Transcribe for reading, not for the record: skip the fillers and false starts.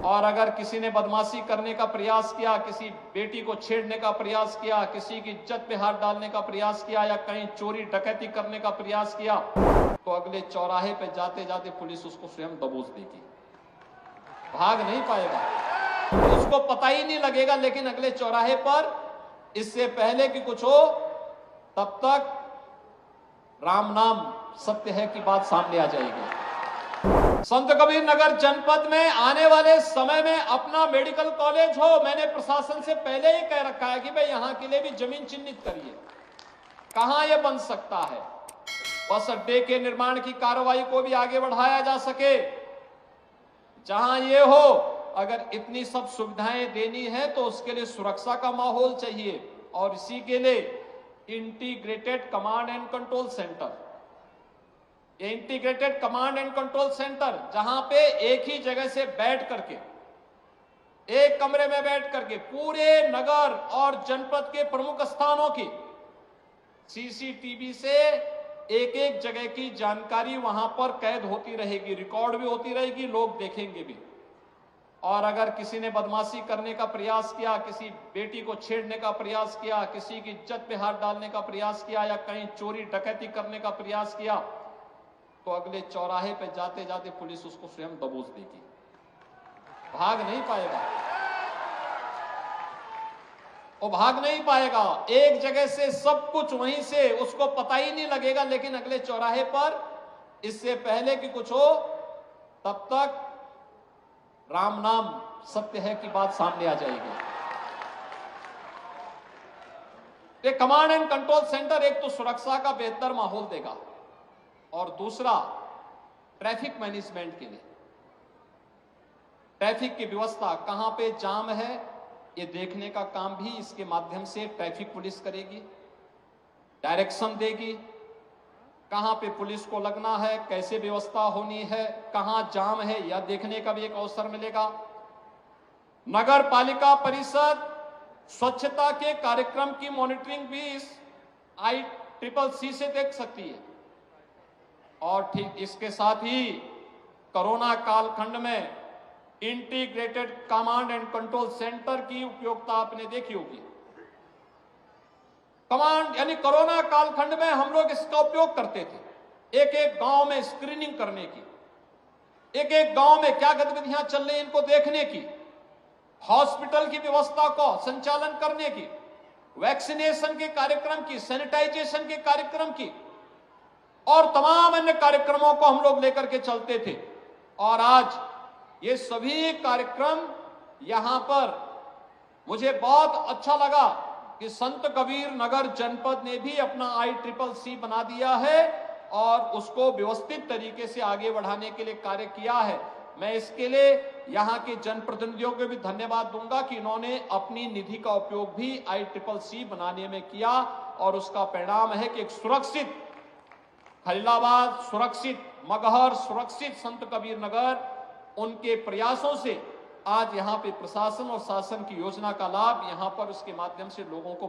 और अगर किसी ने बदमाशी करने का प्रयास किया, किसी बेटी को छेड़ने का प्रयास किया, किसी की इज्जत पे हाथ डालने का प्रयास किया या कहीं चोरी डकैती करने का प्रयास किया, तो अगले चौराहे पे जाते जाते पुलिस उसको स्वयं दबोच देगी, भाग नहीं पाएगा, उसको पता ही नहीं लगेगा। लेकिन अगले चौराहे पर इससे पहले कि कुछ हो तब तक राम नाम सत्य है की बात सामने आ जाएगी। संत कबीर नगर जनपद में आने वाले समय में अपना मेडिकल कॉलेज हो, मैंने प्रशासन से पहले ही कह रखा है कि भाई यहां के लिए भी जमीन चिन्हित करिए, कहां यह बन सकता है। बस अड्डे के निर्माण की कार्रवाई को भी आगे बढ़ाया जा सके, जहां ये हो। अगर इतनी सब सुविधाएं देनी है तो उसके लिए सुरक्षा का माहौल चाहिए, और इसी के लिए integrated command and control centre, integrated command and control centre, जहां पे एक ही जगह से बैठ करके, एक कमरे में बैठ करके पूरे नगर और जनपद के प्रमुख स्थानों की सीसीटीवी से एक एक जगह की जानकारी वहां पर कैद होती रहेगी, रिकॉर्ड भी होती रहेगी, लोग देखेंगे भी। और अगर किसी ने बदमाशी करने का प्रयास किया, किसी बेटी को छेड़ने का प्रयास किया, किसी की इज्जत पे हाथ डालने का प्रयास किया या कहीं चोरी डकैती करने का प्रयास किया, तो अगले चौराहे पे जाते जाते पुलिस उसको स्वयं दबोच देगी, भाग नहीं पाएगा, वो भाग नहीं पाएगा। एक जगह से सब कुछ वहीं से उसको पता ही नहीं लगेगा। लेकिन अगले चौराहे पर इससे पहले कि कुछ हो तब तक राम नाम सत्य है की बात सामने आ जाएगी। ये कमांड एंड कंट्रोल सेंटर एक तो सुरक्षा का बेहतर माहौल देगा, और दूसरा ट्रैफिक मैनेजमेंट के लिए, ट्रैफिक की व्यवस्था कहां पे जाम है ये देखने का काम भी इसके माध्यम से ट्रैफिक पुलिस करेगी, डायरेक्शन देगी, कहां पे पुलिस को लगना है, कैसे व्यवस्था होनी है, कहां जाम है यह देखने का भी एक अवसर मिलेगा। नगर पालिका परिषद स्वच्छता के कार्यक्रम की मॉनिटरिंग भी इस ICCC से देख सकती है। और ठीक इसके साथ ही कोरोना कालखंड में integrated command and control centre की उपयोगिता आपने देखी होगी। कमांड यानी कोरोना कालखंड में हम लोग इसका उपयोग करते थे, एक एक गांव में स्क्रीनिंग करने की, एक एक गांव में क्या गतिविधियां चल रही इनको देखने की, हॉस्पिटल की व्यवस्था को संचालन करने की, वैक्सीनेशन के कार्यक्रम की, सैनिटाइजेशन के कार्यक्रम की और तमाम अन्य कार्यक्रमों को हम लोग लेकर के चलते थे। और आज ये सभी कार्यक्रम यहां पर मुझे बहुत अच्छा लगा कि संत कबीर नगर जनपद ने भी अपना ICCC बना दिया है और उसको व्यवस्थित तरीके से आगे बढ़ाने के लिए कार्य किया है। मैं इसके लिए यहां के जनप्रतिनिधियों को भी धन्यवाद दूंगा कि इन्होंने अपनी निधि का उपयोग भी ICCC बनाने में किया, और उसका परिणाम है कि एक सुरक्षित खलीलाबाद, सुरक्षित मगहर, सुरक्षित संत कबीर नगर, उनके प्रयासों से आज यहां पे प्रशासन और शासन की योजना का लाभ यहां पर उसके माध्यम से लोगों को